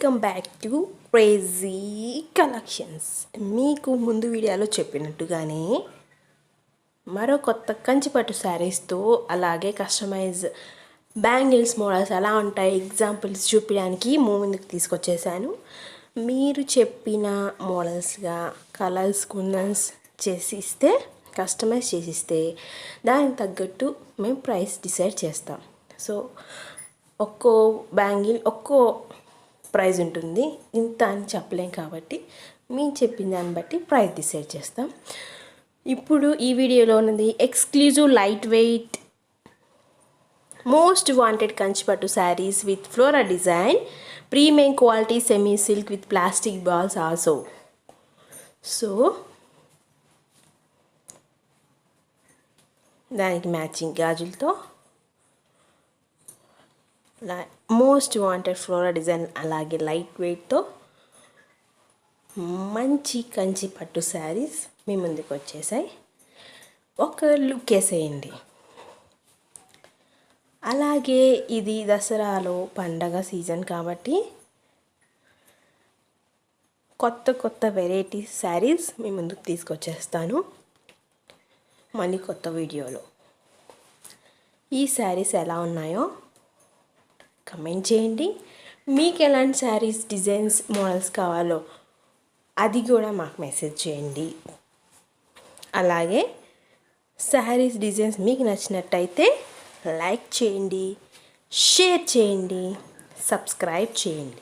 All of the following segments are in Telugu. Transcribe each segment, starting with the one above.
Welcome back to crazy collections. మీకు ముందు వీడియోలో చెప్పినట్టుగానే మరో కొత్త కంచిపట్టు శారీస్తో అలాగే కస్టమైజ్ బ్యాంగిల్స్ మోడల్స్ ఎలా ఉంటాయి ఎగ్జాంపుల్స్ చూపించడానికి ముందుకు తీసుకొచ్చేసాను. మీరు చెప్పిన మోడల్స్గా కలర్స్ కుందన్స్ చేసిస్తే కస్టమైజ్ చేసిస్తే దానికి తగ్గట్టు మేము ప్రైస్ డిసైడ్ చేస్తాం. సో ఒక్కో బ్యాంగిల్ ఒక్కో ప్రైస్ ఉంటుంది, ఇంత అని చెప్పలేం కాబట్టి మేము చెప్పిన దాన్ని బట్టి ప్రైస్ డిసైడ్ చేస్తాం. ఇప్పుడు ఈ వీడియోలో ఉన్నది exclusive light weight most wanted Kanchipattu saris with floral design, premium quality semi silk with plastic balls also. So దానికి మ్యాచింగ్ గాజులతో మోస్ట్ వాంటెడ్ ఫ్లోరల్ డిజైన్ అలాగే లైట్ వెయిట్తో మంచి కంచి పట్టు శారీస్ మీ ముందుకు వచ్చేసాయి. ఒక లుక్ వేసేయండి. అలాగే ఇది దసరాలో పండగ సీజన్ కాబట్టి కొత్త కొత్త వెరైటీ శారీస్ మీ ముందుకు తీసుకొచ్చేస్తాను మళ్ళీ కొత్త వీడియోలో. ఈ శారీస్ ఎలా ఉన్నాయో కమెంట్ చేయండి. మీకు ఎలాంటి శారీస్ డిజైన్స్ మోడల్స్ కావాలో అది కూడా మాకు మెసేజ్ చేయండి. అలాగే శారీస్ డిజైన్స్ మీకు నచ్చినట్టయితే లైక్ చేయండి, షేర్ చేయండి, సబ్స్క్రైబ్ చేయండి.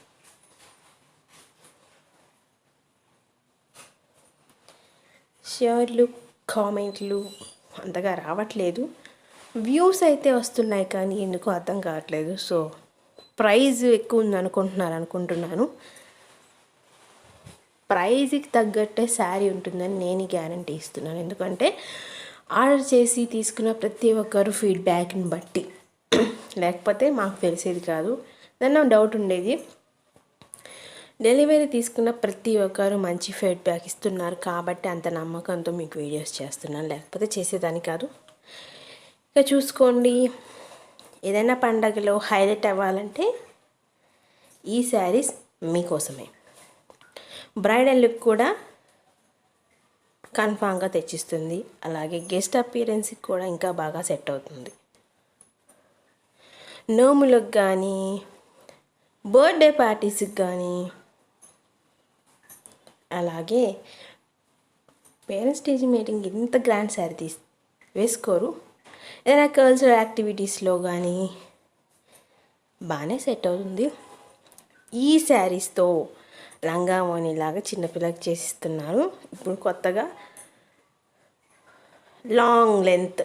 షేర్లు కామెంట్లు అంతగా రావట్లేదు, వ్యూస్ అయితే వస్తున్నాయి కానీ ఎందుకు అర్థం కావట్లేదు. సో ప్రైజ్ ఎక్కువ ఉంది అనుకుంటున్నాను. ప్రైజ్కి తగ్గట్టే శారీ ఉంటుందని నేను గ్యారంటీ ఇస్తున్నాను. ఎందుకంటే ఆర్డర్ చేసి తీసుకున్న ప్రతి ఒక్కరు ఫీడ్బ్యాక్ని బట్టి, లేకపోతే మాకు తెలిసేది కాదు. దాన్ని డౌట్ ఉండేది. డెలివరీ తీసుకున్న ప్రతి ఒక్కరు మంచి ఫీడ్బ్యాక్ ఇస్తున్నారు కాబట్టి అంత నమ్మకంతో మీకు వీడియోస్ చేస్తున్నాను, లేకపోతే చేసేదాన్ని కాదు. ఇక చూసుకోండి, ఏదైనా పండగలో హైలైట్ అవ్వాలంటే ఈ శారీస్ మీకోసమే. బ్రైడల్ లుక్ కూడా కన్ఫామ్గా తెచ్చిస్తుంది, అలాగే గెస్ట్ అపియరెన్స్కి కూడా ఇంకా బాగా సెట్ అవుతుంది. నోములకు కానీ బర్త్డే పార్టీస్కి కానీ అలాగే పేరెంట్స్ స్టేజ్ మీటింగ్ ఇంత గ్రాండ్ శారీ వేసుకోరు. ఏదైనా కల్చరల్ యాక్టివిటీస్లో కానీ బాగానే సెట్ అవుతుంది. ఈ శారీస్తో లంగా ఓణిలాగా చిన్నపిల్లకి చేసిస్తున్నారు. ఇప్పుడు కొత్తగా లాంగ్ లెంత్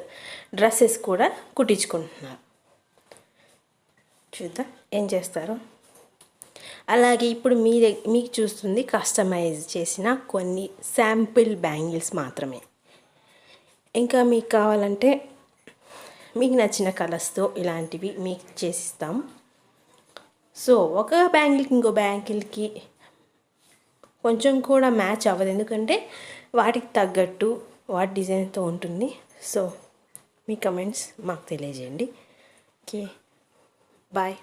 డ్రెస్సెస్ కూడా కుట్టించుకుంటున్నారు. చూద్దాం ఏం చేస్తారో. అలాగే ఇప్పుడు మీకు చూస్తుంది కస్టమైజ్ చేసిన కొన్ని శాంపిల్ బ్యాంగిల్స్ మాత్రమే. ఇంకా మీకు కావాలంటే మీకు నచ్చిన కలర్స్తో ఇలాంటివి మీకు చేసిస్తాం. సో ఒక బ్యాంగిల్కి ఇంకో బ్యాంగిల్కి కొంచెం కూడా మ్యాచ్ అవ్వదు, ఎందుకంటే వాటికి తగ్గట్టు వాటి డిజైన్తో ఉంటుంది. సో మీ కమెంట్స్ మాకు తెలియజేయండి. Okay, bye.